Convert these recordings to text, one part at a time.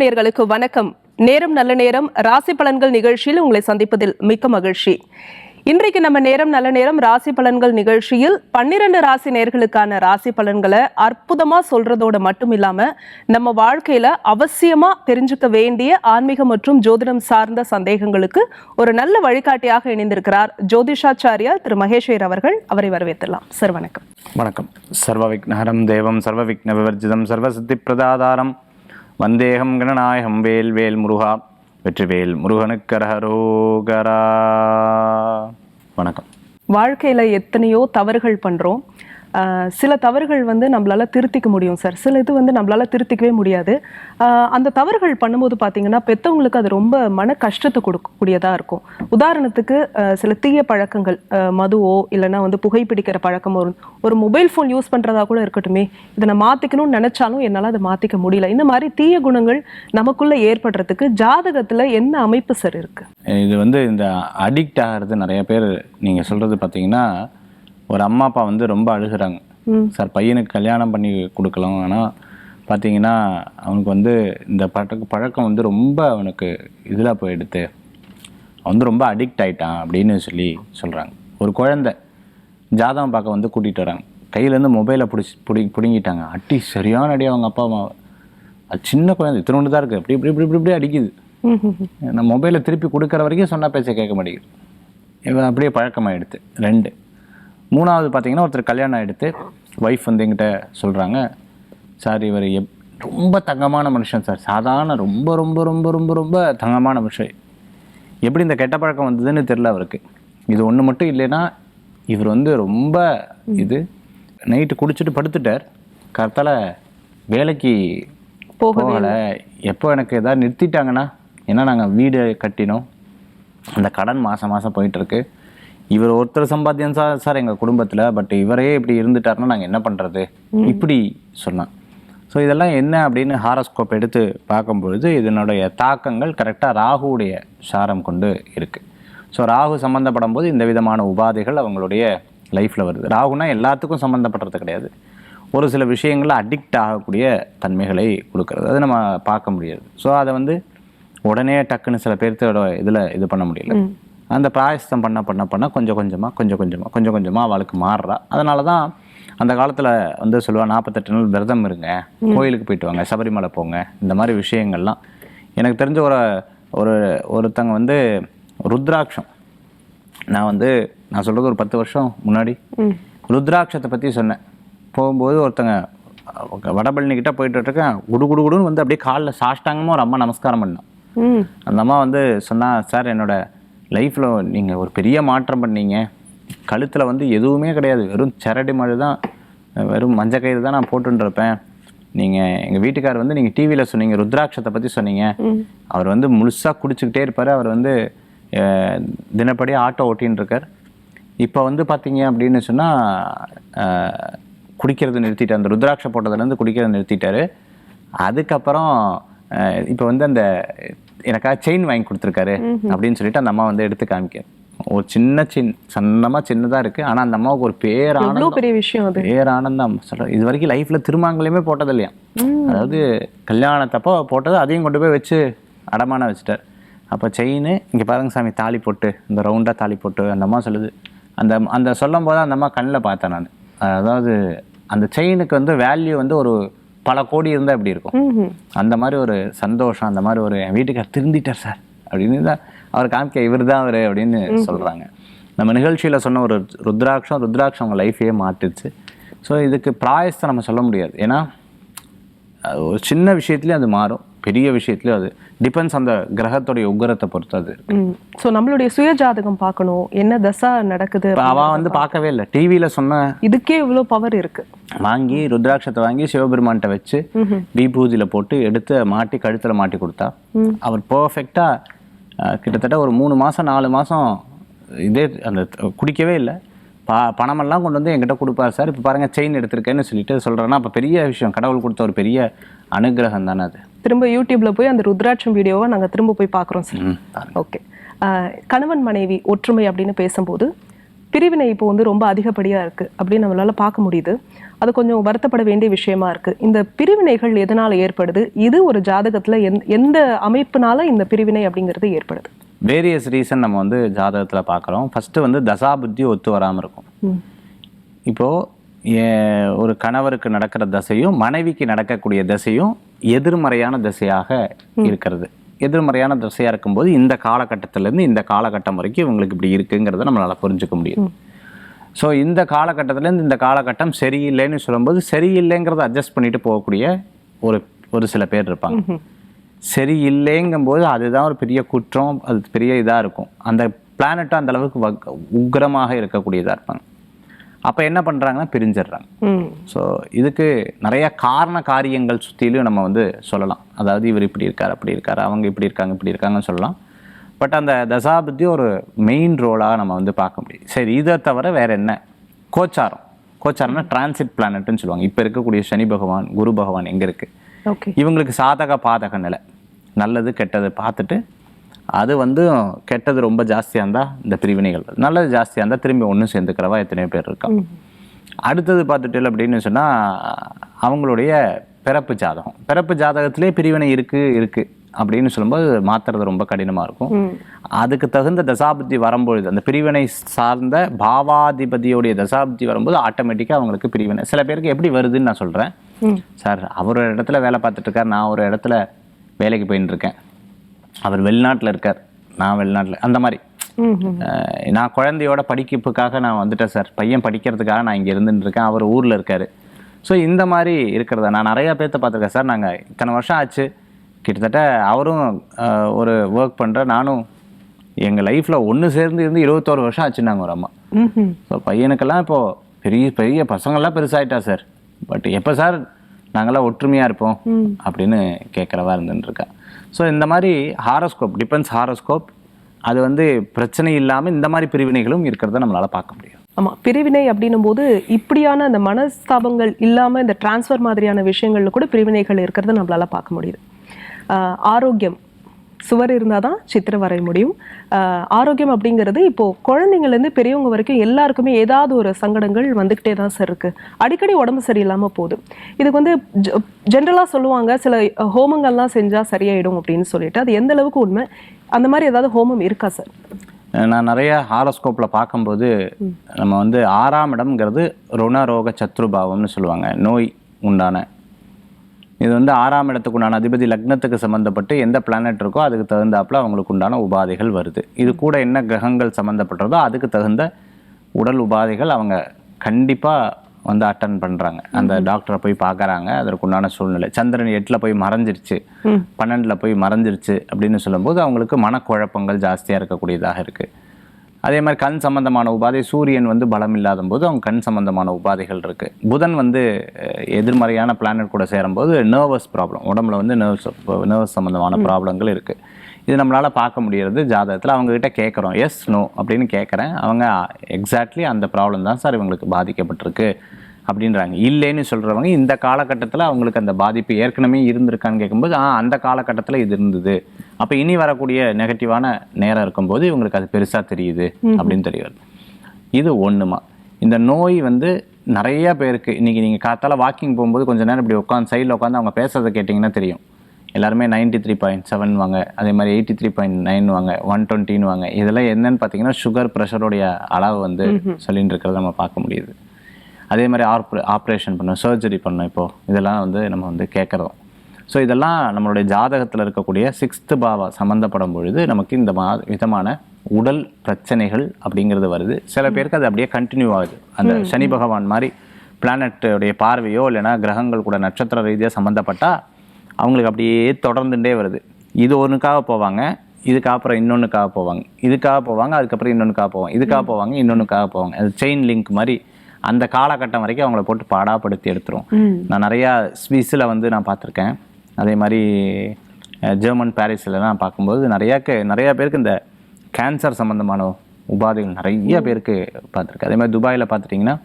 நேயர்களுக்கு வணக்கம். நேரம் நல்ல நேரம் ராசி பலன்கள் நிகழ்ச்சியில் உங்களை சந்திப்பதில் மிக்க மகிழ்ச்சி. இன்றைக்கு நம்ம நேரம் நல்ல நேரம் ராசி பலன்கள் நிகழ்ச்சியில் 12 ராசி நேயர்களுக்கான ராசி பலன்களை அற்புதமா சொல்றதோட மட்டும் இல்லாம நம்ம வாழ்க்கையில அவசியமா தெரிஞ்சுக்க வேண்டிய ஆன்மீகம் மற்றும் ஜோதிடம் சார்ந்த சந்தேகங்களுக்கு ஒரு நல்ல வழிகாட்டியாக இணைந்திருக்கிறார் ஜோதிஷாச்சாரியா திரு மகேஸ்வர் அவர்கள். அவரை வரவேற்றலாம். சார் வணக்கம். வணக்கம். சர்வ விக்னஹரம் தேவம் சர்வ விக்ன விவர்ஜிதம் சர்வ சித்தி பிரதாதாரம் வந்தேகம் கணநாயகம் வேல் வேல் முருகா வெற்றிவேல் முருகனுக்கரஹரோகரா. வணக்கம். வாழ்க்கையில எத்தனையோ தவறுகள் பண்றோம். சில தவறுகள் நம்மளால திருத்திக்க முடியும் சார், சில இது நம்மளால திருத்திக்கவே முடியாது. அந்த தவறுகள் பண்ணும்போது பார்த்தீங்கன்னா பெற்றவங்களுக்கு அது ரொம்ப மன கஷ்டத்தை கொடுக்கக்கூடியதாக இருக்கும். உதாரணத்துக்கு சில தீய பழக்கங்கள், மதுவோ இல்லைன்னா புகைப்பிடிக்கிற பழக்கம், ஒரு மொபைல் ஃபோன் யூஸ் பண்ணுறதா கூட இருக்கட்டுமே, இதை நான் மாற்றிக்கணும்னு நினச்சாலும் என்னால் அதை மாற்றிக்க முடியல. இந்த மாதிரி தீய குணங்கள் நமக்குள்ளே ஏற்படுறதுக்கு ஜாதகத்தில் என்ன அமைப்பு சார் இருக்கு? இது இந்த அடிக்ட் ஆகிறது நிறைய பேர் நீங்கள் சொல்கிறது பார்த்தீங்கன்னா, ஒரு அம்மா அப்பா ரொம்ப அழுகிறாங்க சார், பையனுக்கு கல்யாணம் பண்ணி கொடுக்கலாம், ஆனால் பார்த்தீங்கன்னா அவனுக்கு இந்த பழக்கம் ரொம்ப அவனுக்கு இதில் போயிடுது, அவன் ரொம்ப அடிக்ட் ஆகிட்டான் அப்படின்னு சொல்கிறாங்க. ஒரு குழந்தை ஜாதகம் பார்க்க கூட்டிகிட்டு வராங்க, கையிலேருந்து மொபைலை பிடுங்கிட்டாங்க, அடி சரியான அடி அவங்க அப்பா அம்மா. அது சின்ன குழந்தை திருவண்டு தான் இருக்குது, இப்படி இப்படி இப்படி இப்படி அடிக்குது. நான் மொபைலை திருப்பி கொடுக்குற வரைக்கும் சொன்னால் பேச்சை கேட்க மாட்டேங்குது. இவன் அப்படியே பழக்கமாகிடுது. 2 3வது பார்த்தீங்கன்னா ஒருத்தர் கல்யாணம் ஆகிடுத்து, ஒய்ஃப் என்கிட்ட சொல்கிறாங்க, சார் இவர் ரொம்ப தங்கமான மனுஷன் சார், சாதாரண ரொம்ப ரொம்ப ரொம்ப ரொம்ப ரொம்ப தங்கமான மனுஷன், எப்படி இந்த கெட்ட பழக்கம் வந்ததுன்னு தெரில அவருக்கு. இது ஒன்று மட்டும் இல்லைன்னா இவர் ரொம்ப இது நைட்டு குடிச்சிட்டு படுத்துட்டார், கரெக்டால் வேலைக்கு போகலை. எப்போ எனக்கு எதாவது நிறுத்திட்டாங்கன்னா, ஏன்னா நாங்கள் வீடு கட்டினோம், அந்த கடன் மாதம் மாதம் போயிட்டுருக்கு, இவர் ஒருத்தர் சம்பாத்தியம் சார் எங்கள் குடும்பத்தில், பட் இவரே இப்படி இருந்துட்டாருன்னா நாங்கள் என்ன பண்ணுறது இப்படி சொன்னான். ஸோ இதெல்லாம் என்ன அப்படின்னு ஹாரோஸ்கோப் எடுத்து பார்க்கும்பொழுது இதனுடைய தாக்கங்கள் கரெக்டாக ராகுவுடைய சாரம் கொண்டு இருக்குது. ஸோ ராகு சம்மந்தப்படும் போது இந்த விதமான உபாதைகள் அவங்களுடைய லைஃப்பில் வருது. ராகுனா எல்லாத்துக்கும் சம்மந்தப்படுறது கிடையாது, ஒரு சில விஷயங்களில் அடிக்ட் ஆகக்கூடிய தன்மைகளை கொடுக்கறது, அது நம்ம பார்க்க முடியாது. ஸோ அதை உடனே டக்குன்னு சில பேர்த்தோட இதில் இது பண்ண முடியல. அந்த பிராயசம் பண்ண கொஞ்சம் கொஞ்சமாக அவளுக்கு மாறுறா. அதனால தான் அந்த காலத்தில் சொல்லுவா, 48 நாள் விரதம் இருங்க, கோயிலுக்கு போயிட்டு வாங்க, சபரிமலை போங்க, இந்த மாதிரி விஷயங்கள்லாம். எனக்கு தெரிஞ்ச ஒருத்தங்க ருத்ராட்சம், நான் சொல்கிறது ஒரு 10 வருஷம் முன்னாடி ருத்ராட்சத்தை பற்றி சொன்னேன். போகும்போது ஒருத்தங்க வடபழனிக்கிட்ட போயிட்டு இருக்கேன், குடுன்னு அப்படியே காலில் சாஷ்டாங்கமாக ஒரு அம்மா நமஸ்காரம் பண்ணான். அந்த அம்மா சொன்னா, சார் என்னோட லைஃப்பில் நீங்கள் ஒரு பெரிய மாற்றம் பண்ணீங்க, கழுத்தில் எதுவுமே கிடையாது, வெறும் சரடி மழை தான், வெறும் மஞ்சள் கயிறு தான் நான் போட்டுருப்பேன். நீங்கள் எங்கள் வீட்டுக்கார் நீங்கள் டிவியில் சொன்னீங்க, ருத்ராட்சத்தை பற்றி சொன்னீங்க, அவர் முழுசாக குடிச்சிக்கிட்டே இருப்பார், அவர் தினப்படி ஆட்டோ ஓட்டின்னு இருக்கார். இப்போ பார்த்தீங்க அப்படின்னு சொன்னால் குடிக்கிறது நிறுத்திட்டார், அந்த ருத்ராட்சை போட்டதுலேருந்து குடிக்கிறத நிறுத்திட்டார். அதுக்கப்புறம் இப்போ அந்த எனக்காக செயின் வாங்கி கொடுத்துருக்காரு அப்படின்னு சொல்லிட்டு அந்த அம்மா எடுத்து காமிக்க, ஒரு சின்ன செயின், சின்னதாக இருக்குது, ஆனால் அந்த அம்மாவுக்கு ஒரு பெரிய விஷயம், பேரானந்தம் சொல்கிறேன். இது வரைக்கும் லைஃப்பில் திருமாங்கலையுமே போட்டது இல்லையா, அதாவது கல்யாணத்தப்போ போட்டது, அதையும் கொண்டு போய் வச்சு அடமான வச்சுட்டார். அப்போ செயின் இங்கே பாருங்க சாமி, தாலி போட்டு, இந்த ரவுண்டாக தாலி போட்டு, அந்த அம்மா சொல்லுது. அந்த சொல்லும் போது அந்த அம்மா கண்ணில் பார்த்தேன் நான், அதாவது அந்த செயினுக்கு வேல்யூ ஒரு பல கோடி இருந்தால் எப்படி இருக்கும், அந்த மாதிரி ஒரு சந்தோஷம், அந்த மாதிரி ஒரு என் வீட்டுக்கார் திருந்திட்டார் சார் அப்படின்னு தான் அவர் காமிக்க, இவர் தான் அவர் அப்படின்னு சொல்கிறாங்க. நம்ம நிகழ்ச்சியில் சொன்ன ஒரு ருத்ராட்சம் அவங்க லைஃபையே மாற்றிடுச்சு. ஸோ இதுக்கு பிராயசத்தை நம்ம சொல்ல முடியாது, ஏன்னா ஒரு சின்ன விஷயத்துலேயும் அது மாறும், பெரிய விஷயத்துலையும் அது டிபெண்ட்ஸ் அந்த கிரகத்துடைய உக்கரத்தை பொறுத்து அது. ஸோ நம்மளுடைய சுய ஜாதகம் பார்க்கணும், என்ன தசா நடக்குது. அவன் பார்க்கவே இல்லை, டிவியில் சொன்ன இதுக்கே இவ்வளோ பவர் இருக்கு. வாங்கி ருத்ராட்சத்தை வாங்கி சிவபெருமான்கிட்ட வச்சு விபூதியில் போட்டு எடுத்து மாட்டி கழுத்தில் மாட்டி கொடுத்தா, அவர் பர்ஃபெக்டாக கிட்டத்தட்ட ஒரு 3 மாதம் 4 மாதம் இதே அந்த குடிக்கவே இல்லை, பணமெல்லாம் கொண்டு என்கிட்ட கொடுப்பார் சார். இப்போ பாருங்கள் செயின் எடுத்திருக்கேன்னு சொல்லிட்டு சொல்கிறேன்னா, அப்போ பெரிய விஷயம், கடவுள் கொடுத்த ஒரு பெரிய அனுகிரகம் தானே அது. திரும்ப யூடியூப்ல போய் அந்த ருத்ராட்சம் வீடியோவை நாங்கள் திரும்ப போய் பார்க்குறோம் சார். ஓகே, கணவன் மனைவி ஒற்றுமை அப்படின்னு பேசும்போது பிரிவினை இப்போ வந்து ரொம்ப அதிகப்படியாக இருக்குது அப்படின்னு நம்மளால பார்க்க முடியுது. அது கொஞ்சம் வருத்தப்பட வேண்டிய விஷயமா இருக்குது. இந்த பிரிவினைகள் எதனால் ஏற்படுது? இது ஒரு ஜாதகத்தில் எந்த அமைப்புனால இந்த பிரிவினை அப்படிங்கிறது ஏற்படுது? வேரியஸ் ரீசன் நம்ம வந்து ஜாதகத்தில் பார்க்குறோம். ஃபஸ்ட்டு வந்து தசாபுத்தி ஒத்து வராமல் இருக்கும். இப்போது ஒரு கணவருக்கு நடக்கிற தசையும் மனைவிக்கு நடக்கக்கூடிய தசையும் எதிர்மறையான தசையாக இருக்கிறது. எதிர்மறையான தசையாக இருக்கும்போது இந்த காலகட்டத்திலேருந்து இந்த காலகட்டம் வரைக்கும் இவங்களுக்கு இப்படி இருக்குங்கிறத நம்மளால் புரிஞ்சுக்க முடியும். ஸோ இந்த காலகட்டத்திலேருந்து இந்த காலகட்டம் சரியில்லைன்னு சொல்லும்போது சரியில்லைங்கிறத அட்ஜஸ்ட் பண்ணிட்டு போகக்கூடிய ஒரு சில பேர் இருப்பாங்க. சரியில்லைங்கும்போது அதுதான் ஒரு பெரிய குற்றம், அது பெரிய இதாக இருக்கும். அந்த பிளானட்டும் அந்த அளவுக்கு உக்கிரமாக இருக்கக்கூடியதாக இருப்பாங்க. அப்போ என்ன பண்ணுறாங்கன்னா பிரிஞ்சிடுறாங்க. ஸோ இதுக்கு நிறைய காரண காரியங்கள் சுற்றிலும் நம்ம வந்து சொல்லலாம். அதாவது இவர் இப்படி இருக்கார், அப்படி இருக்கார், அவங்க இப்படி இருக்காங்க, இப்படி இருக்காங்கன்னு சொல்லலாம். பட் அந்த தசாபுத்தி ஒரு மெயின் ரோலாக நம்ம வந்து பார்க்க முடியும். சரி, இதை தவிர வேற என்ன? கோச்சாரம்னா டிரான்சிட் பிளானட்னு சொல்லுவாங்க. இப்போ இருக்கக்கூடிய சனி பகவான், குரு பகவான் எங்கே இருக்குது, இவங்களுக்கு சாதக பாதக நிலை, நல்லது கெட்டது பார்த்துட்டு அது வந்து கெட்டது ரொம்ப ஜாஸ்தியாக இருந்தால் இந்த பிரிவினைகள், நல்லது ஜாஸ்தியாக இருந்தால் திரும்பி ஒன்றும் சேர்ந்துக்கிறவா எத்தனையோ பேர் இருக்காங்க. அடுத்தது பார்த்துட்டு அப்படின்னு சொன்னால் அவங்களுடைய பிறப்பு ஜாதகம். பிறப்பு ஜாதகத்திலே பிரிவினை இருக்குது அப்படின்னு சொல்லும்போது மாற்றுறது ரொம்ப கடினமாக இருக்கும். அதுக்கு தகுந்த தசாபுத்தி வரும்பொழுது, அந்த பிரிவினை சார்ந்த பாவாதிபதியோடைய தசாபுத்தி வரும்போது ஆட்டோமேட்டிக்காக அவங்களுக்கு பிரிவினை. சில பேருக்கு எப்படி வருதுன்னு நான் சொல்கிறேன். சார், அவர் ஒரு இடத்துல வேலை பார்த்துட்டு இருக்கார், நான் ஒரு இடத்துல வேலைக்கு போயின்னு இருக்கேன். அவர் வெளிநாட்டில் இருக்கார், நான் வெளிநாட்டில். அந்த மாதிரி நான் குழந்தையோட படிப்புக்காக நான் வந்துட்டேன் சார், பையன் படிக்கிறதுக்காக நான் இங்கே இருந்துட்டு இருக்கேன், அவர் ஊரில் இருக்கார். ஸோ இந்த மாதிரி இருக்கிறத நான் நிறையா பேர்த்த பார்த்துருக்கேன் சார். நாங்கள் இத்தனை வருஷம் ஆச்சு, கிட்டத்தட்ட அவரும் ஒரு ஒர்க் பண்ணுற, நானும் எங்கள் லைஃப்பில் ஒன்று சேர்ந்து இருந்து 21 வருஷம் ஆச்சுன்னாங்க ஒரு அம்மா. ஸோ பையனுக்கெல்லாம் இப்போது பெரிய பெரிய பசங்கள்லாம் பெருசாகிட்டா சார், பட் எப்போ சார் நாங்களாம் ஒற்றுமையாக இருப்போம் அப்படின்னு கேட்குறவா இருந்துட்டுருக்கா. ஸோ இந்த மாதிரி ஹாரோஸ்கோப், டிபெண்ட்ஸ் ஹாரோஸ்கோப், அது வந்து பிரச்சனை இல்லாமல் இந்த மாதிரி பிரிவினைகளும் இருக்கிறத நம்மளால் பார்க்க முடியும். ஆமாம், பிரிவினை அப்படின்னும் போது இப்படியான அந்த மனஸ்தாபங்கள் இல்லாமல் இந்த டிரான்ஸ்ஃபர் மாதிரியான விஷயங்கள்ல கூட பிரிவினைகள் இருக்கிறத நம்மளால பார்க்க முடியுது. ஆரோக்கியம், சுவர் இருந்தால் தான் சித்திரம் வரைய முடியும். ஆரோக்கியம் அப்படிங்கிறது இப்போது குழந்தைங்கள்லேருந்து பெரியவங்க வரைக்கும் எல்லாருக்குமே ஏதாவது ஒரு சங்கடங்கள் வந்துக்கிட்டே தான் சார் இருக்குது. அடிக்கடி உடம்பு சரியில்லாமல் போகுது. இதுக்கு வந்து ஜென்ரலாக சொல்லுவாங்க சில ஹோமங்கள்லாம் செஞ்சால் சரியாயிடும் அப்படின்னு சொல்லிட்டு, அது எந்த அளவுக்கு உண்மை? அந்த மாதிரி ஏதாவது ஹோமம் இருக்கா சார்? நான் நிறைய ஹாரோஸ்கோப்பில் பார்க்கும்போது நம்ம வந்து 6ஆம் இடம்ங்கிறது ருணரோக சத்ருபாவம்னு சொல்லுவாங்க, நோய் உண்டான. இது வந்து 6ஆம் இடத்துக்கு உண்டான அதிபதி லக்னத்துக்கு சம்மந்தப்பட்டு எந்த பிளானட் இருக்கோ அதுக்கு தகுந்தாப்புல அவங்களுக்கு உண்டான உபாதைகள் வருது. இது கூட என்ன கிரகங்கள் சம்மந்தப்பட்டதோ அதுக்கு தகுந்த உடல் உபாதைகள் அவங்க கண்டிப்பாக வந்து அட்டன் பண்ணுறாங்க. அந்த டாக்டரை போய் பார்க்குறாங்க. அதற்கு உண்டான சூழ்நிலை, சந்திரன் 8ல் போய் மறைஞ்சிருச்சு, 12ல் போய் மறைஞ்சிருச்சு அப்படின்னு சொல்லும்போது அவங்களுக்கு மனக்குழப்பங்கள் ஜாஸ்தியாக இருக்கக்கூடியதாக இருக்குது. அதே மாதிரி கண் சம்பந்தமான உபாதை, சூரியன் வந்து பலம் இல்லாத போது அவங்க கண் சம்பந்தமான உபாதைகள் இருக்குது. புதன் வந்து எதிர்மறையான பிளானட் கூட சேரும்போது நர்வஸ் ப்ராப்ளம், உடம்புல வந்து நர்வஸ் சம்பந்தமான ப்ராப்ளங்கள் இருக்குது. இது நம்மளால் பார்க்க முடியறது ஜாதகத்தில். அவங்ககிட்ட கேட்குறோம், எஸ் நோ அப்படின்னு கேட்குறேன். அவங்க எக்ஸாக்ட்லி அந்த ப்ராப்ளம் தான் சார் இவங்களுக்கு பாதிக்கப்பட்டிருக்கு அப்படின்றாங்க. இல்லைன்னு சொல்கிறவங்க இந்த காலகட்டத்தில் அவங்களுக்கு அந்த பாதிப்பு ஏற்கனவே இருந்திருக்கான்னு கேட்கும்போது அந்த காலகட்டத்தில் இது இருந்தது, அப்போ இனி வரக்கூடிய நெகட்டிவான நேரம் இருக்கும்போது இவங்களுக்கு அது பெருசாக தெரியுது அப்படின்னு தெரியாது. இது ஒன்றுமா. இந்த நோய் வந்து நிறைய பேருக்கு இன்றைக்கி நீங்கள் காத்தால வாக்கிங் போகும்போது கொஞ்சம் நேரம் இப்படி உட்காந்து சைடில் உட்காந்து அவங்க பேசுறதை கேட்டிங்கன்னா தெரியும். எல்லாருமே 93.7 வாங்க, அதே மாதிரி 83.9 வாங்க, 120 வாங்க. இதெல்லாம் என்னன்னு பார்த்தீங்கன்னா சுகர் ப்ரெஷருடைய அளவு வந்து சொல்லிட்டு இருக்கிறத நம்ம பார்க்க முடியுது. அதே மாதிரி ஆப்ரேஷன் பண்ணணும், சர்ஜரி பண்ணணும், இப்போது இதெல்லாம் வந்து நம்ம வந்து கேட்குறோம். ஸோ இதெல்லாம் நம்மளுடைய ஜாதகத்தில் இருக்கக்கூடிய 6th பாவா சம்மந்தப்படும் பொழுது நமக்கு இந்த விதமான உடல் பிரச்சனைகள் அப்படிங்கிறது வருது. சில பேருக்கு அது அப்படியே கண்டினியூ ஆகுது. அந்த சனி பகவான் மாதிரி பிளானட்டுடைய பார்வையோ இல்லைன்னா கிரகங்கள் கூட நட்சத்திர ரீதியாக சம்மந்தப்பட்டால் அவங்களுக்கு அப்படியே தொடர்ந்துட்டே வருது. இது ஒன்றுக்காக போவாங்க, இதுக்கப்புறம் இன்னொன்றுக்காக போவாங்க, இதுக்காக போவாங்க, அதுக்கப்புறம் இன்னொன்றுக்காக போவாங்க, இதுக்காக போவாங்க, இன்னொன்றுக்காக போவாங்க. அது செயின் லிங்க் மாதிரி அந்த காலகட்டம் வரைக்கும் அவங்கள போட்டு பாடாப்படுத்தி எடுத்துரும். நான் நிறையா ஸ்விஸில் வந்து நான் பார்த்துருக்கேன். அதே மாதிரி ஜெர்மன் பாரிஸில் நான் பார்க்கும்போது நிறையா பேருக்கு இந்த கேன்சர் சம்மந்தமான உபாதைகள் நிறைய பேருக்கு பார்த்துருக்கேன். அதே மாதிரி துபாயில் பார்த்துட்டிங்கன்னா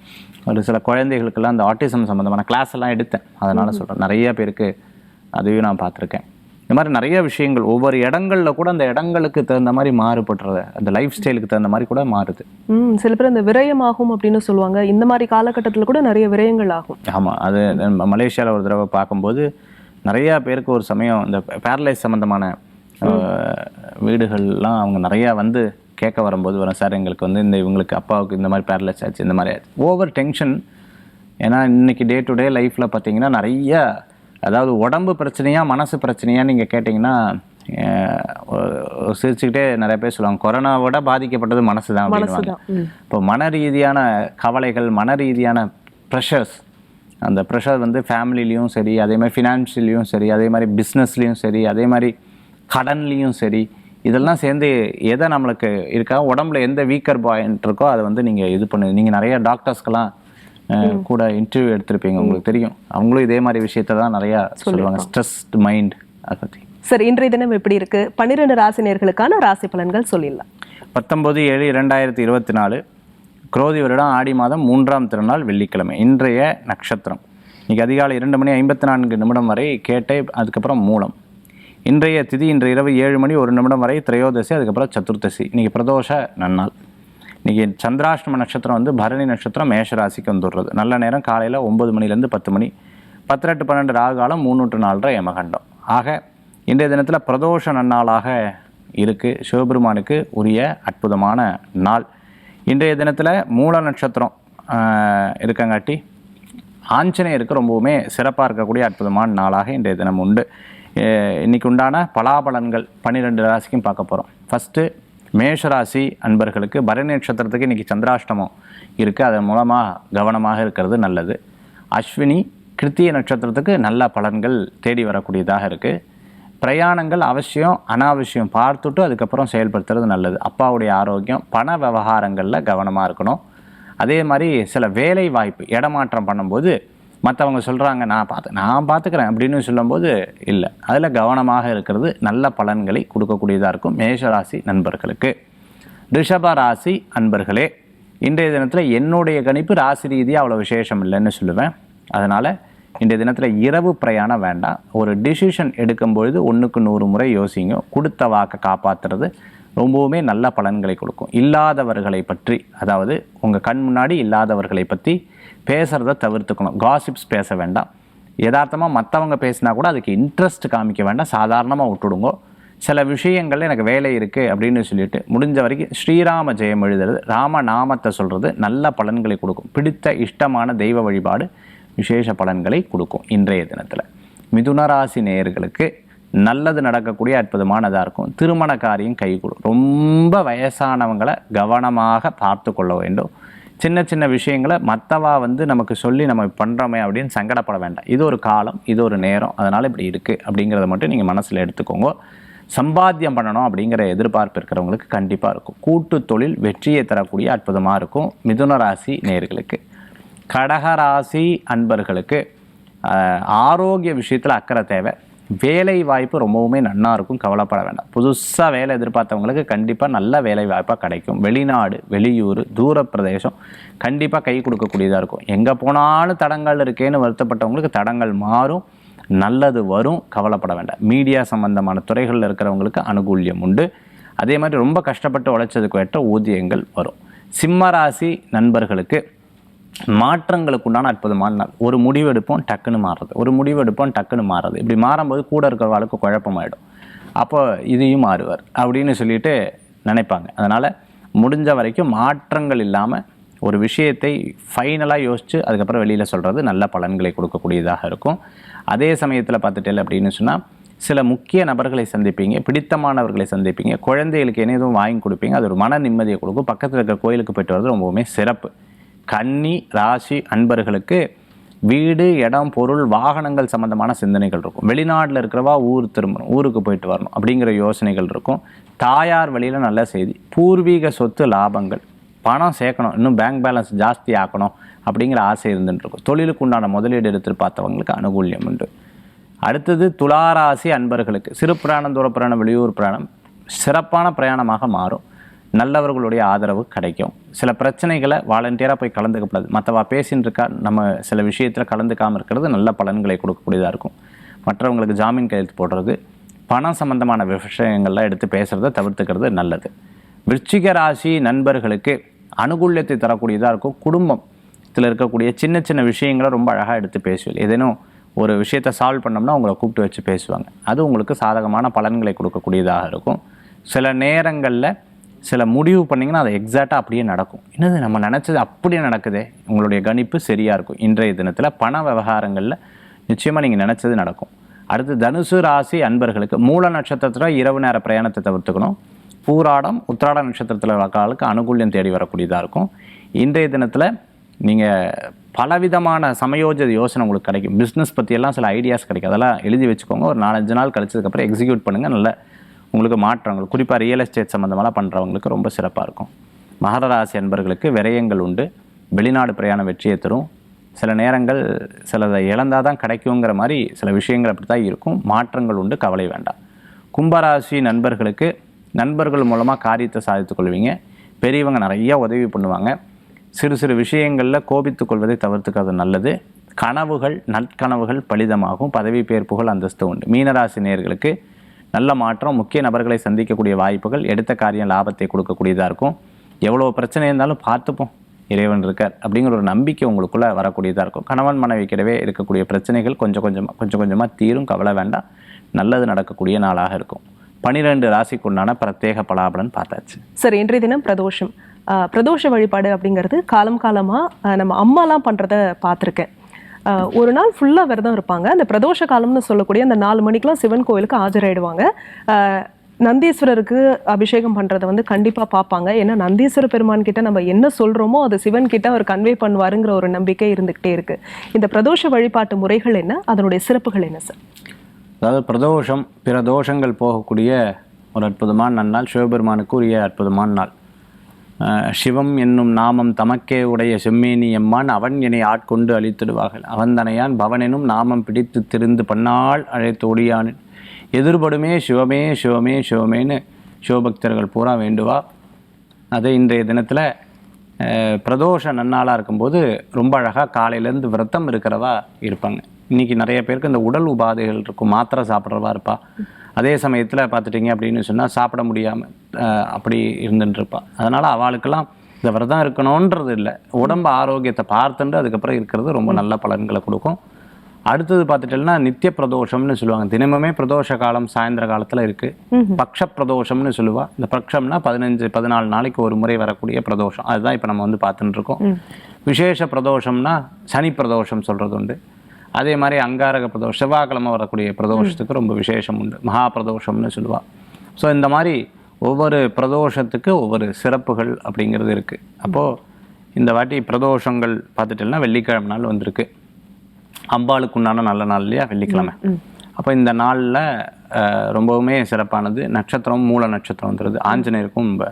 ஒரு சில குழந்தைகளுக்கெல்லாம் அந்த ஆட்டிசம் சம்மந்தமான கிளாஸ் எல்லாம் எடுத்தேன், அதனால் சொல்கிறேன். நிறைய பேருக்கு அதையும் நான் பார்த்துருக்கேன். இந்த மாதிரி நிறைய விஷயங்கள் ஒவ்வொரு இடங்கள்ல கூட அந்த இடங்களுக்கு தகுந்த மாதிரி மாறுபடுறது, அந்த லைஃப் ஸ்டைலுக்கு தகுந்த மாதிரி கூட மாறுது. சில பேர் இந்த விரயமாகும் அப்படின்னு சொல்லுவாங்க. இந்த மாதிரி காலகட்டத்தில் கூட நிறைய விரயங்கள் ஆகும். ஆமாம், அது மலேசியாவில் ஒரு தடவை பார்க்கும்போது நிறையா பேருக்கு ஒரு சமயம் இந்த பேரலைஸ் சம்மந்தமான வீடுகள்லாம் அவங்க நிறையா வந்து கேட்க வரும்போது வரும், சார் எங்களுக்கு வந்து இவங்களுக்கு அப்பாவுக்கு இந்த மாதிரி பேரலைஸ் ஆச்சு, இந்த மாதிரி ஆச்சு. Over tension. ஏன்னா இன்றைக்கி டே டு டே லைஃப்பில் பார்த்தீங்கன்னா நிறைய, அதாவது உடம்பு பிரச்சனையா மனசு பிரச்சனையா நீங்கள் கேட்டிங்கன்னா சிரிச்சுக்கிட்டே நிறைய பேர் சொல்லுவாங்க, கொரோனாவோட பாதிக்கப்பட்டது மனசு தான் அப்படின்வாங்க. இப்போ மன ரீதியான கவலைகள், மன ரீதியான ப்ரெஷர்ஸ், அந்த ப்ரெஷர் வந்து ஃபேமிலிலையும் சரி, அதே மாதிரி ஃபினான்ஷியலையும் சரி, அதே மாதிரி பிஸ்னஸ்லேயும் சரி, அதே மாதிரி கடன்லேயும் சரி, இதெல்லாம் சேர்ந்து எதை நம்மளுக்கு இருக்கா, உடம்புல எந்த வீக்கர் பாயிண்ட் இருக்கோ அதை வந்து நீங்கள் இது பண்ணுது. நீங்கள் நிறைய டாக்டர்ஸ்க்கெல்லாம் கூட இன்டர்வியூ எடுத்திருப்பீங்க, உங்களுக்கு தெரியும். அவங்களும் இதே மாதிரி விஷயத்த தான் நிறையா சொல்லுவாங்க, ஸ்ட்ரெஸ்ட் மைண்ட். அதை பற்றி சார் இன்றைய தினம் எப்படி இருக்கு? 12 ராசினியர்களுக்கான ராசி பலன்கள் சொல்லிடலாம். 19/7/2024 குரோதி வருடம் ஆடி மாதம் 3ஆம் திருநாள் வெள்ளிக்கிழமை. இன்றைய நட்சத்திரம் இன்னைக்கு அதிகாலை 2:54 வரை கேட்டை, அதுக்கப்புறம் மூலம். இன்றைய திதி இன்று இரவு 7:01 வரை திரையோதசி, அதுக்கப்புறம் சதுர்த்தசி. இன்றைக்கி பிரதோஷ நன்னாள். இன்றைக்கி சந்திராஷ்டம நட்சத்திரம் வந்து பரணி நட்சத்திரம் மேஷராசிக்கு வந்துடுறது. நல்ல நேரம் காலையில் 9 மணிலேருந்து 10 மணி, 10:08-12 ராகு காலம், 3-4 யமகண்டம். ஆக இன்றைய தினத்தில் பிரதோஷ நன்னாளாக இருக்குது. சிவபெருமானுக்கு உரிய அற்புதமான நாள். இன்றைய தினத்தில் மூல நட்சத்திரம் இருக்கங்காட்டி ஆஞ்சநேயருக்கு ரொம்பவுமே சிறப்பாக இருக்கக்கூடிய அற்புதமான நாளாக இன்றைய தினம் உண்டு. இன்றைக்கி உண்டான பலாபலன்கள் 12 ராசிக்கும் பார்க்க போகிறோம். ஃபஸ்ட்டு மேஷராசி அன்பர்களுக்கு பரணி நட்சத்திரத்துக்கு இன்றைக்கி சந்திராஷ்டமம் இருக்குது, அதன் மூலமாக கவனமாக இருக்கிறது நல்லது. அஸ்வினி கிருத்திய நட்சத்திரத்துக்கு நல்ல பலன்கள் தேடி வரக்கூடியதாக இருக்குது. பிரயாணங்கள் அவசியம் அனாவசியம் பார்த்துட்டு அதுக்கப்புறம் செயல்படுத்துறது நல்லது. அப்பாவுடைய ஆரோக்கியம், பண விவகாரங்களில் கவனமாக இருக்கணும். அதே மாதிரி சில வேலை வாய்ப்பு இடமாற்றம் பண்ணும்போது மற்றவங்க சொல்கிறாங்க நான் பார்த்துக்கிறேன் அப்படின்னு சொல்லும்போது இல்லை, அதில் கவனமாக இருக்கிறது நல்ல பலன்களை கொடுக்கக்கூடியதாக இருக்கும் மேஷராசி நண்பர்களுக்கு. ரிஷப ராசி அன்பர்களே, இன்றைய தினத்தில் என்னுடைய கணிப்பு ராசி ரீதியாக அவ்வளோ விசேஷம் இல்லைன்னு சொல்லுவேன். அதனால் இன்றைய தினத்தில் இரவு பிரயாணம் வேண்டாம். ஒரு டிசிஷன் எடுக்கும்பொழுது 100க்கு 100 முறை யோசிங்க. கொடுத்த வாக்கை காப்பாற்றுறது ரொம்பவுமே நல்ல பலன்களை கொடுக்கும். இல்லாதவர்களை பற்றி, அதாவது உங்கள் கண் முன்னாடி இல்லாதவர்களை பற்றி பேசுகிறத தவிர்த்துக்கணும். காசிப்ஸ் பேச வேண்டாம். யதார்த்தமாக மற்றவங்க பேசினா கூட அதுக்கு இன்ட்ரெஸ்ட் காமிக்க வேண்டாம், சாதாரணமாக விட்டுடுங்க. சில விஷயங்கள் எனக்கு வேலை இருக்குது அப்படின்னு சொல்லிட்டு முடிஞ்ச வரைக்கும் ஸ்ரீராம ஜெயம் எழுதுறது, ராமநாமத்தை சொல்கிறது நல்ல பலன்களை கொடுக்கும். பிடித்த இஷ்டமான தெய்வ வழிபாடு விசேஷ பலன்களை கொடுக்கும். இன்றைய தினத்தில் மிதுனராசி நேயர்களுக்கு நல்லது நடக்கக்கூடிய அற்புதமானதாக இருக்கும். திருமண காரியம் கைகூடும். ரொம்ப வயசானவங்களை கவனமாக பார்த்து கொள்ள வேண்டும். சின்ன சின்ன விஷயங்களை மற்றவா நமக்கு சொல்லி நம்ம பண்ணுறோமே அப்படின்னு சங்கடப்பட வேண்டாம். இது ஒரு காலம், இது ஒரு நேரம், அதனால் இப்படி இருக்குது அப்படிங்கிறத மட்டும் நீங்கள் மனசில் எடுத்துக்கோங்க. சம்பாத்தியம் பண்ணணும் அப்படிங்கிற எதிர்பார்ப்பு இருக்கிறவங்களுக்கு கண்டிப்பாக இருக்கும். கூட்டு தொழில் வெற்றியை தரக்கூடிய அற்புதமாக இருக்கும் மிதுன ராசி நேயர்களுக்கு. கடகராசி அன்பர்களுக்கு ஆரோக்கிய விஷயத்தில் அக்கறை தேவை. வேலை வாய்ப்பு ரொம்பவுமே நன்னா இருக்கும், கவலைப்பட வேண்டாம். புதுசாக வேலை எதிர்பார்த்தவங்களுக்கு கண்டிப்பாக நல்ல வேலை வாய்ப்பாக கிடைக்கும். வெளிநாடு, வெளியூர், தூர பிரதேசம் கண்டிப்பாக கை கொடுக்கக்கூடியதாக இருக்கும். எங்கே போனாலும் தடங்கள் இருக்கேன்னு வருத்தப்பட்டவங்களுக்கு தடங்கள் மாறும், நல்லது வரும், கவலைப்பட வேண்டாம். மீடியா சம்பந்தமான துறைகளில் இருக்கிறவங்களுக்கு அனுகூல்யம் உண்டு. அதே மாதிரி ரொம்ப கஷ்டப்பட்டு உழைச்சதுக்கு ஏற்ற ஊதியங்கள் வரும். சிம்மராசி நண்பர்களுக்கு மாற்றங்களுக்கு உண்டான அற்புதமான நாள். ஒரு முடிவெடுப்போம் டக்குன்னு மாறுறது, ஒரு முடிவெடுப்போம் டக்குன்னு மாறுறது. இப்படி மாறும்போது கூட இருக்கிறவங்களுக்கு குழப்பமாயிடும். அப்போ இதையும் மாறுவார் அப்படின்னு சொல்லிட்டு நினைப்பாங்க. அதனால் முடிஞ்ச வரைக்கும் மாற்றங்கள் இல்லாமல் ஒரு விஷயத்தை ஃபைனலாக யோசித்து அதுக்கப்புறம் வெளியில் சொல்கிறது நல்ல பலன்களை கொடுக்கக்கூடியதாக இருக்கும். அதே சமயத்தில் பார்த்துட்டேன் அப்படின்னு சொன்னால் சில முக்கிய நபர்களை சந்திப்பீங்க, பிடித்தமானவர்களை சந்திப்பீங்க, குழந்தைகளுக்கு என்ன எதுவும் வாங்கி கொடுப்பீங்க. அது ஒரு மன நிம்மதியை கொடுக்கும். பக்கத்தில் இருக்கிற கோயிலுக்கு போய்ட்டு வர்றது ரொம்பவுமே சிறப்பு. கன்னி ராசி அன்பர்களுக்கு வீடு, இடம், பொருள், வாகனங்கள் சம்பந்தமான சிந்தனைகள் இருக்கும். வெளிநாட்டில் இருக்கிறவா ஊர் திரும்பணும், ஊருக்கு போயிட்டு வரணும் அப்படிங்கிற யோசனைகள் இருக்கும். தாயார் வழியில் நல்ல செய்தி. பூர்வீக சொத்து லாபங்கள், பணம் சேர்க்கணும், இன்னும் பேங்க் பேலன்ஸ் ஜாஸ்தி ஆக்கணும் அப்படிங்கிற ஆசை இருந்துருக்கும். தொழிலுக்கு உண்டான முதலீடு எடுத்து பார்த்தவங்களுக்கு அனுகூல்யம் உண்டு. அடுத்தது துளாராசி அன்பர்களுக்கு சிறு பிரயாணம், தூர பிரயாணம், வெளியூர் பிரயாணம் சிறப்பான பிரயாணமாக மாறும். நல்லவர்களுடைய ஆதரவு கிடைக்கும். சில பிரச்சனைகளை வாலண்டியராக போய் கலந்துக்கப்படாது. மற்றவா பேசின்னு இருக்கா, நம்ம சில விஷயத்தில் கலந்துக்காமல் இருக்கிறது நல்ல பலன்களை கொடுக்கக்கூடியதாக இருக்கும். மற்றவங்களுக்கு ஜாமீன் கையெழுத்து போடுறது, பணம் சம்பந்தமான விஷயங்கள்லாம் எடுத்து பேசுகிறத தவிர்த்துக்கிறது நல்லது. விருச்சிக ராசி நண்பர்களுக்கு அனுகூல்யத்தை தரக்கூடியதாக இருக்கும். குடும்பத்தில் இருக்கக்கூடிய சின்ன சின்ன விஷயங்களை ரொம்ப அழகாக எடுத்து பேசுவீங்க. ஏதேனும் ஒரு விஷயத்தை சால்வ் பண்ணோம்னா உங்களை கூப்பிட்டு வச்சு பேசுவாங்க. அது உங்களுக்கு சாதகமான பலன்களை கொடுக்கக்கூடியதாக இருக்கும். சில நேரங்களில் சில முடிவு பண்ணிங்கன்னா அது எக்ஸாக்டாக அப்படியே நடக்கும். என்னது நம்ம நினச்சது அப்படியே நடக்குதே, உங்களுடைய கணிப்பு சரியாக இருக்கும். இன்றைய தினத்தில் பண விவகாரங்களில் நிச்சயமாக நீங்கள் நினச்சது நடக்கும். அடுத்து தனுசு ராசி அன்பர்களுக்கு மூல நட்சத்திரத்தில் இரவு நேர பிரயாணத்தை தவிர்த்துக்கணும். பூராடம் உத்திராட நட்சத்திரத்தில் வளர்க்காளுக்கு அனுகூல்யம் தேடி வரக்கூடியதாக இருக்கும். இன்றைய தினத்தில் நீங்கள் பலவிதமான சமயோஜித யோசனை உங்களுக்கு கிடைக்கும். பிஸ்னஸ் பற்றியெல்லாம் சில ஐடியாஸ் கிடைக்கும். அதெல்லாம் எழுதி வச்சுக்கோங்க. ஒரு 4-5 நாள் கழிச்சதுக்கப்புறம் எக்ஸிக்யூட் பண்ணுங்கள். நல்ல உங்களுக்கு மாற்றங்கள், குறிப்பாக ரியல் எஸ்டேட் சம்மந்தமெல்லாம் பண்ணுறவங்களுக்கு ரொம்ப சிறப்பாக இருக்கும். மகர ராசி அன்பர்களுக்கு விரயங்கள் உண்டு. வெளிநாடு பிரயாணம் வெற்றியை தரும். சில நேரங்கள் சிலதை இழந்தால் தான் கிடைக்குங்கிற மாதிரி சில விஷயங்கள் அப்படி தான் இருக்கும். மாற்றங்கள் உண்டு, கவலை வேண்டாம். கும்பராசி நண்பர்களுக்கு நண்பர்கள் மூலமாக காரியத்தை சாதித்துக் கொள்வீங்க. பெரியவங்க நிறைய உதவி பண்ணுவாங்க. சிறு சிறு விஷயங்களில் கோபித்துக் கொள்வதை தவிர்த்துக்கிறது நல்லது. கனவுகள் நற்கனவுகள் பலிதமாகும். பதவி பேர் புகழ் அந்தஸ்து உண்டு. மீனராசி நேயர்களுக்கு நல்ல மாற்றம், முக்கிய நபர்களை சந்திக்கக்கூடிய வாய்ப்புகள், எடுத்த காரியம் லாபத்தை கொடுக்கக்கூடியதாக இருக்கும். எவ்வளோ பிரச்சனை இருந்தாலும் பார்த்துப்போம், இறைவன் இருக்கார் அப்படிங்கிற ஒரு நம்பிக்கை உங்களுக்குள்ளே வரக்கூடியதாக இருக்கும். கணவன் மனைவிக்கிடவே இருக்கக்கூடிய பிரச்சனைகள் கொஞ்சம் கொஞ்சமாக தீரும், கவலை வேண்டாம். நல்லது நடக்கக்கூடிய நாளாக இருக்கும். 12 ராசிக்குண்டான பிரத்யேக பலாபலன் பார்த்தாச்சு. சரி, இன்றைய தினம் பிரதோஷம். பிரதோஷ வழிபாடு அப்படிங்கிறது காலமாக நம்ம அம்மாலாம் பண்ணுறத பார்த்துருக்கேன். ஒரு நாள் ஃபுல்லாக விரதம் இருப்பாங்க. அந்த பிரதோஷ காலம்னு சொல்லக்கூடிய அந்த 4 மணிக்கெலாம் சிவன் கோயிலுக்கு ஆஜராயிடுவாங்க. நந்தீஸ்வரருக்கு அபிஷேகம் பண்ணுறதை வந்து கண்டிப்பாக பார்ப்பாங்க. ஏன்னா நந்தீஸ்வர பெருமான் கிட்ட நம்ம என்ன சொல்கிறோமோ அது சிவன் கிட்ட அவர் கன்வே பண்ணுவாருங்கிற ஒரு நம்பிக்கை இருந்துக்கிட்டே இருக்குது. இந்த பிரதோஷ வழிபாட்டு முறைகள் என்ன, அதனுடைய சிறப்புகள் என்ன சார்? அதாவது பிரதோஷம் பிற தோஷங்கள் போகக்கூடிய ஒரு அற்புதமான நன்னாள், சிவபெருமானுக்கு உரிய அற்புதமான நாள். சிவம் என்னும் நாமம் தமக்கே உடைய செம்மேனி எம்மான் அவன் என்னை ஆட்கொண்டு அழித்திடுவார்கள். அவந்தனையான் பவனெனும் நாமம் பிடித்து திரிந்து பன்னாள் அழைத்தோடியான் எதிர்படுமே சிவமே சிவமே சிவமேன்னு சிவபக்தர்கள் பூரா வேண்டுவா. அதை இன்றைய தினத்தில் பிரதோஷ நன்னாளாக இருக்கும்போது ரொம்ப அழகாக காலையிலேருந்து விரதம் இருக்கிறவா இருப்பாங்க. இன்றைக்கி நிறைய பேருக்கு இந்த உடல் உபாதைகள் இருக்கும், மாத்திரை சாப்பிட்றவா இருப்பா. அதே சமயத்தில் பார்த்துட்டிங்க அப்படின்னு சொன்னால் சாப்பிட முடியாமல் அப்படி இருந்துட்டுருப்பா. அதனால் அவளுக்கெல்லாம் இந்த விரதம் இருக்கணுன்றது இல்லை, உடம்பு ஆரோக்கியத்தை பார்த்துட்டு அதுக்கப்புறம் இருக்கிறது ரொம்ப நல்ல பலன்களை கொடுக்கும். அடுத்தது பார்த்துட்டேன்னா நித்திய பிரதோஷம்னு சொல்லுவாங்க. தினமுமே பிரதோஷ காலம் சாயந்தர காலத்தில் இருக்குது. பக்ஷ பிரதோஷம்னு சொல்லுவாள். இந்த பக்ஷம்னா 15-14 நாளைக்கு ஒரு முறை வரக்கூடிய பிரதோஷம். அதுதான் இப்போ நம்ம வந்து பார்த்துட்டு இருக்கோம். விசேஷ பிரதோஷம்னா சனி பிரதோஷம் சொல்கிறது உண்டு. அதே மாதிரி அங்காரக பிரதோஷம் செவ்வாய்க்கிழமை வரக்கூடிய பிரதோஷத்துக்கு ரொம்ப விசேஷம் உண்டு. மகா பிரதோஷம்னு சொல்லுவாள். ஸோ இந்த மாதிரி ஒவ்வொரு பிரதோஷத்துக்கு ஒவ்வொரு சிறப்புகள் அப்படிங்கிறது இருக்குது. அப்போது இந்த வாட்டி பிரதோஷங்கள் பார்த்துட்டேன்னா வெள்ளிக்கிழமை நாள் வந்திருக்கு. அம்பாளுக்கு உண்டான நல்ல நாள் இல்லையா வெள்ளிக்கிழமை. அப்போ இந்த நாளில் ரொம்பவுமே சிறப்பானது. நட்சத்திரம் மூல நட்சத்திரம் வந்துடுது. ஆஞ்சநேயருக்கும் ரொம்ப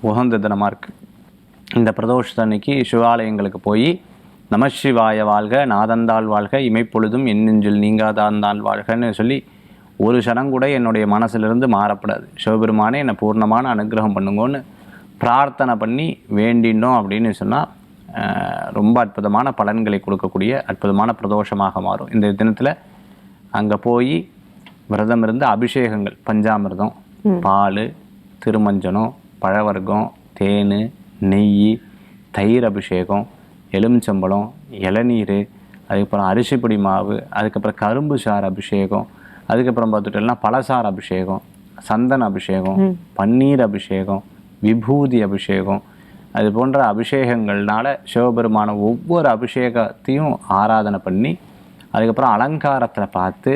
உகந்த தினமாக இருக்குது. இந்த பிரதோஷத்தன்னைக்கு சிவாலயங்களுக்கு போய் நமசிவாய வாழ்க, நாதந்தாள் வாழ்க, இமைப்பொழுதும் எண்ணெஞ்சில் நீங்காதாந்தாள் வாழ்கன்னு சொல்லி ஒரு சனம் கூட என்னுடைய மனசிலிருந்து மாறப்படாது. சிவபெருமானே என்னை பூர்ணமான அனுகிரகம் பண்ணுங்கன்னு பிரார்த்தனை பண்ணி வேண்டினோம் அப்படின்னு சொன்னால் ரொம்ப அற்புதமான பலன்களை கொடுக்கக்கூடிய அற்புதமான பிரதோஷமாக மாறும். இந்த தினத்தில் அங்கே போய் விரதம் இருந்து அபிஷேகங்கள், பஞ்சாமிர்தம், பால், திருமஞ்சனம், பழவர்க்கம், தேன், நெய், தயிர் அபிஷேகம், எலுமிச்சம்பழம், இளநீர், அதுக்கப்புறம் அரிசிப்பொடி மாவு, அதுக்கப்புறம் கரும்பு சாறு அபிஷேகம், அதுக்கப்புறம் பார்த்துட்டோம்னா பழசார் அபிஷேகம், சந்தன அபிஷேகம், பன்னீர் அபிஷேகம், விபூதி அபிஷேகம், அது போன்ற அபிஷேகங்கள்னால சிவபெருமான ஒவ்வொரு அபிஷேகத்தையும் ஆராதனை பண்ணி அதுக்கப்புறம் அலங்காரத்தில் பார்த்து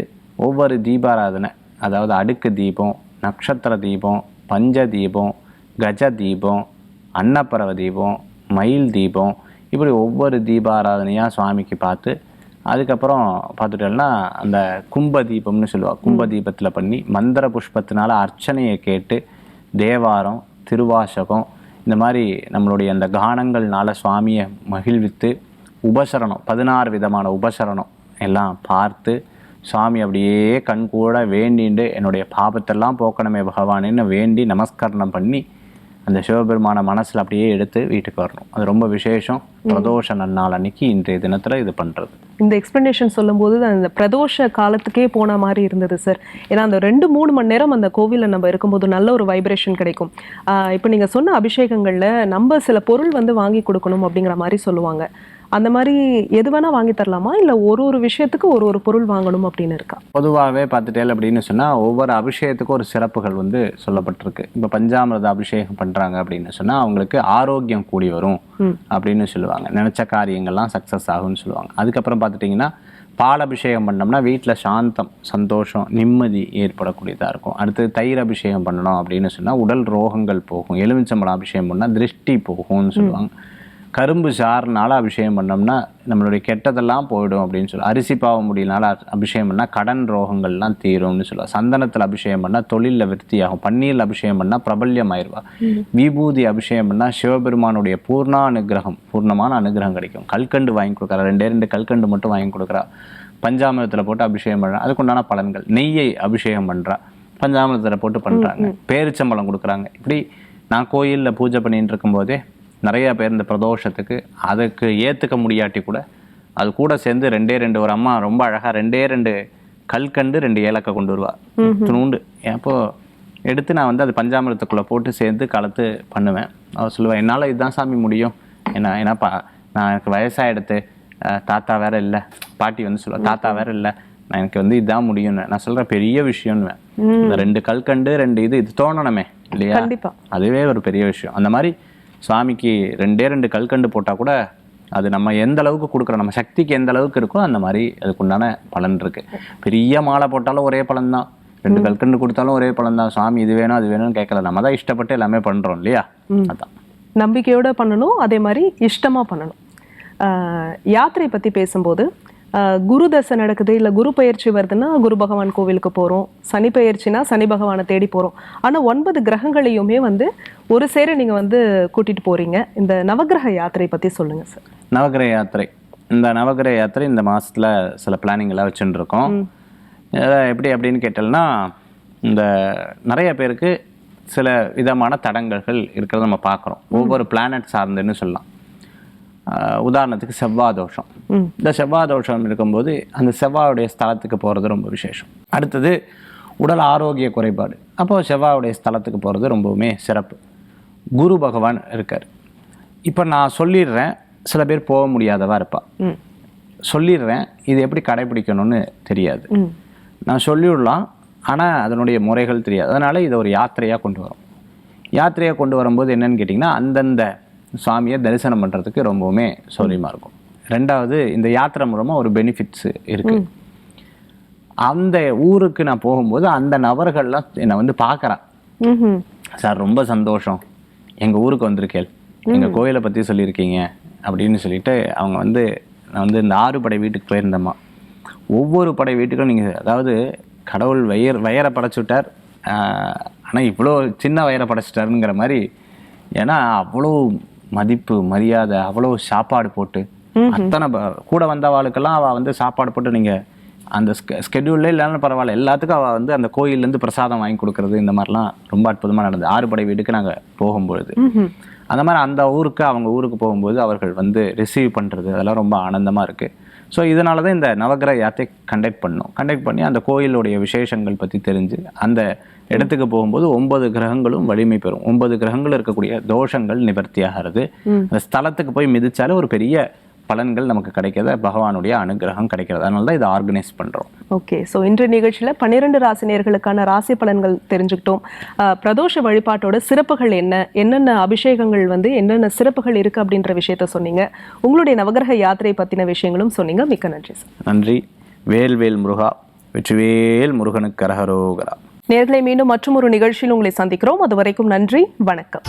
ஒவ்வொரு தீபாராதனை, அதாவது அடுக்கு தீபம், நட்சத்திர தீபம், பஞ்ச தீபம், கஜ தீபம், அன்னப்பறவை தீபம், மயில் தீபம், இப்படி ஒவ்வொரு தீபாராதனையாக சுவாமிக்கு பார்த்து அதுக்கப்புறம் பார்த்துட்டோம்னா அந்த கும்ப தீபம்னு சொல்லுவாள். கும்ப தீபத்தில் பண்ணி மந்திர புஷ்பத்தினால அர்ச்சனையை கேட்டு தேவாரம், திருவாசகம், இந்த மாதிரி நம்மளுடைய அந்த கானங்கள்னால சுவாமியை மகிழ்வித்து உபசரணம் 16 விதமான உபசரணம் எல்லாம் பார்த்து சுவாமி அப்படியே கண் கூட வேண்டிண்டு என்னுடைய பாபத்தெல்லாம் போக்கணுமே பகவானேன்னு வேண்டி நமஸ்கரணம் பண்ணி அந்த சிவபெருமான மனசில் அப்படியே எடுத்து வீட்டுக்கு வரணும். அது ரொம்ப விசேஷம். பிரதோஷ நன்னாள் அன்னைக்கு இன்றைய தினத்துல இது பண்றது. இந்த எக்ஸ்பிளனேஷன் சொல்லும்போது அந்த பிரதோஷ காலத்துக்கே போன மாதிரி இருந்தது சார். ஏன்னா அந்த 2-3 மணி நேரம் அந்த கோவிலில் நம்ம இருக்கும்போது நல்ல ஒரு வைப்ரேஷன் கிடைக்கும். இப்போ நீங்கள் சொன்ன அபிஷேகங்களில் நம்ம சில பொருள் வந்து வாங்கி கொடுக்கணும் அப்படிங்கிற மாதிரி சொல்லுவாங்க. அந்த மாதிரி எது வேணால் வாங்கி தரலாமா, இல்லை ஒரு விஷயத்துக்கு ஒரு பொருள் வாங்கணும் அப்படின்னு இருக்கா? பொதுவாகவே பார்த்துட்டேன் அப்படின்னு சொன்னால் ஒவ்வொரு அபிஷேகத்துக்கும் ஒரு சிறப்புகள் வந்து சொல்லப்பட்டிருக்கு. இப்போ பஞ்சாமிரத அபிஷேகம் பண்ணுறாங்க அப்படின்னு சொன்னால் அவங்களுக்கு ஆரோக்கியம் கூடி வரும் அப்படின்னு சொல்லுவாங்க. நினச்ச காரியங்கள்லாம் சக்ஸஸ் ஆகும்னு சொல்லுவாங்க. அதுக்கப்புறம் பார்த்துட்டிங்கன்னா பால் அபிஷேகம் பண்ணோம்னா வீட்டில் சாந்தம், சந்தோஷம், நிம்மதி ஏற்படக்கூடியதாக இருக்கும். அடுத்து தயிர் அபிஷேகம் பண்ணணும் அப்படின்னு சொன்னால் உடல் ரோகங்கள் போகும். எலுமிச்சம்பழம் அபிஷேகம் பண்ணால் திருஷ்டி போகும்னு சொல்லுவாங்க. கரும்பு சாறுனால அபிஷேகம் பண்ணோம்னா நம்மளுடைய கெட்டதெல்லாம் போயிடும் அப்படின்னு சொல்லுவாங்க. அரிசி பாவ முடியினால அபிஷேகம் பண்ணால் கடன் ரோகங்கள்லாம் தீரும்னு சொல்லுவாங்க. சந்தனத்தில் அபிஷேகம் பண்ணால் தொழிலில் விருத்தியாகும். பன்னீரில் அபிஷேகம் பண்ணால் பிரபல்யம் ஆயிடுவா. விபூதி அபிஷேகம் பண்ணால் சிவபெருமானுடைய பூர்ணமான அனுகிரகம் கிடைக்கும். கல்கண்டு வாங்கி கொடுக்குறா, 2 கல்கண்டு மட்டும் வாங்கி கொடுக்குறா. பஞ்சாமிரத்தில் போட்டு அபிஷேகம் பண்ணுறா, அதுக்குண்டான பலன்கள். நெய்யை அபிஷேகம் பண்ணுறா, பஞ்சாமிரத்தில் போட்டு பண்ணுறாங்க. பேரிச்சம்பழம் கொடுக்குறாங்க. இப்படி நான் கோயிலில் பூஜை பண்ணிட்டு இருக்கும்போதே நிறைய பேர் இந்த பிரதோஷத்துக்கு அதுக்கு ஏற்றுக்க முடியாட்டி கூட அது கூட சேர்ந்து 2 ஒரு அம்மா ரொம்ப அழகாக 2 கல்கண்டு 2 ஏலக்காய் கொண்டு வருவா. துணுண்டு அப்போ எடுத்து நான் வந்து அது பஞ்சாமிரத்துக்குள்ளே போட்டு சேர்ந்து கலத்து பண்ணுவேன். அவள் சொல்லுவேன், என்னால் இதுதான் சாமி முடியும். ஏன்னாப்பா நான் எனக்கு வயசாகிடுத்து, தாத்தா வேற இல்லை. பாட்டி வந்து சொல்லுவேன், தாத்தா வேற இல்லை, நான் எனக்கு வந்து இதுதான் முடியும்னு. நான் சொல்கிறேன் பெரிய விஷயம்னுவேன். இந்த 2 கல்கண்டு 2 இது தோணணுமே இல்லையா? அதுவே ஒரு பெரிய விஷயம். அந்த மாதிரி சுவாமிக்கு 2 கல்கண்டு போட்டால் கூட அது நம்ம எந்த அளவுக்கு கொடுக்குறோம், நம்ம சக்திக்கு எந்த அளவுக்கு இருக்கோ அந்த மாதிரி அதுக்குண்டான பலன் இருக்கு. பெரிய மாலை போட்டாலும் ஒரே பலன் தான், 2 கல்கண்டு கொடுத்தாலும் ஒரே பலன் தான். சுவாமி இது வேணும் அது வேணும்னு கேட்கல, நம்ம தான் இஷ்டப்பட்டு எல்லாமே பண்றோம் இல்லையா? அதான் நம்பிக்கையோட பண்ணணும், அதே மாதிரி இஷ்டமா பண்ணணும். யாத்திரை பத்தி பேசும்போது குரு தசை நடக்குது, இல்லை குரு பயிற்சி வருதுன்னா குரு பகவான் கோவிலுக்கு போகிறோம், சனி பயிற்சினா சனி பகவானை தேடி போகிறோம். ஆனால் 9 கிரகங்களையுமே வந்து ஒரு சேர நீங்கள் வந்து கூட்டிகிட்டு போகிறீங்க. இந்த நவகிரக யாத்திரை பற்றி சொல்லுங்கள் சார். நவகிரக யாத்திரை, இந்த நவகிரக யாத்திரை இந்த மாதத்தில் சில பிளானிங் எல்லாம் வச்சுட்டு இருக்கோம். எப்படி அப்படின்னு கேட்டோம்னா, இந்த நிறைய பேருக்கு சில விதமான தடங்கல்கள் இருக்கிறத நம்ம பார்க்குறோம். ஒவ்வொரு பிளானட் சார்ந்துன்னு சொல்லலாம். உதாரணத்துக்கு செவ்வாய் தோஷம். இந்த செவ்வாய் தோஷம் இருக்கும்போது அந்த செவ்வாயுடைய ஸ்தலத்துக்கு போகிறது ரொம்ப விசேஷம். அடுத்தது உடல் ஆரோக்கிய குறைபாடு, அப்போது செவ்வாயுடைய ஸ்தலத்துக்கு போகிறது ரொம்பவுமே சிறப்பு. குரு பகவான் இருக்கார். இப்போ நான் சொல்லிடுறேன், சில பேர் போக முடியாதவா இருப்பா. சொல்லிடுறேன், இது எப்படி கடைபிடிக்கணும்னு தெரியாது. நான் சொல்லிவிடலாம், ஆனால் அதனுடைய முறைகள் தெரியாது. அதனால் இதை ஒரு யாத்திரையாக கொண்டு வரோம். யாத்திரையாக கொண்டு வரும்போது என்னன்னு கேட்டிங்கன்னா, அந்தந்த சுவாமியை தரிசனம் பண்ணுறதுக்கு ரொம்பவுமே சௌரியமாக இருக்கும். 2வது, இந்த யாத்திரை மூலமாக ஒரு பெனிஃபிட்ஸ் இருக்குது. அந்த ஊருக்கு நான் போகும்போது அந்த நபர்கள்லாம் என்னை வந்து பார்க்குறான். சார் ரொம்ப சந்தோஷம், எங்கள் ஊருக்கு வந்திருக்கேன், எங்கள் கோயிலை பற்றி சொல்லியிருக்கீங்க அப்படின்னு சொல்லிட்டு அவங்க வந்து, நான் வந்து இந்த 6 படை வீட்டுக்கு போயிருந்தேம்மா. ஒவ்வொரு படை வீட்டுக்கும் நீங்கள், அதாவது கடவுள் வயரை படைச்சுட்டார், ஆனால் இவ்வளோ சின்ன வயரை படைச்சிட்டாருங்கிற மாதிரி. ஏன்னா அவ்வளோ மதிப்பு மரியாதை, அவ்வளோ சாப்பாடு போட்டு, அத்தனை கூட வந்தவாளுக்கெல்லாம் அவள் வந்து சாப்பாடு போட்டு, நீங்கள் அந்த ஸ்கெடியூல்ல இல்லைன்னு பரவாயில்ல, எல்லாத்துக்கும் அவள் வந்து அந்த கோயிலேருந்து பிரசாதம் வாங்கி கொடுக்கறது, இந்த மாதிரிலாம் ரொம்ப அற்புதமாக நடந்தது. 6 படை வீட்டுக்கு நாங்கள் போகும்பொழுது அந்த மாதிரி அந்த ஊருக்கு, அவங்க ஊருக்கு போகும்போது அவர்கள் வந்து ரிசீவ் பண்ணுறது, அதெல்லாம் ரொம்ப ஆனந்தமாக இருக்குது. ஸோ இதனால தான் இந்த நவகிரக யாத்திரை கண்டக்ட் பண்ணி அந்த கோயிலுடைய விசேஷங்கள் பற்றி தெரிஞ்சு அந்த இடத்துக்கு போகும்போது 9 கிரகங்களும் வலிமை பெறும். 9 கிரகங்கள் இருக்கக்கூடிய தோஷங்கள் நிவர்த்தி ஆகிறது. அந்த ஸ்தலத்துக்கு போய் மிதிச்சாலும் ஒரு பெரிய பலன்கள் நமக்கு கிடைக்கிறத, பகவானுடைய அனுகிரகம் கிடைக்கிறது. அதனால தான் இதை ஆர்கனைஸ் பண்ணுறோம். ஓகே, ஸோ இன்றைய நிகழ்ச்சியில் 12 ராசினியர்களுக்கான ராசி பலன்கள் தெரிஞ்சுக்கிட்டோம். பிரதோஷ வழிபாட்டோட சிறப்புகள் என்னென்ன அபிஷேகங்கள் வந்து என்னென்ன சிறப்புகள் இருக்குது அப்படின்ற விஷயத்த சொன்னீங்க. உங்களுடைய நவகிரக யாத்திரை பற்றின விஷயங்களும் சொன்னீங்க. மிக்க நன்றி சார். நன்றி. வேல்வேல் முருகா, வெற்றிவேல் முருகனுக்கு அரகரோகரா. நேர்களை மீண்டும் மற்றும் ஒரு நிகழ்ச்சியில் உங்களை சந்திக்கிறோம். அது வரைக்கும் நன்றி, வணக்கம்.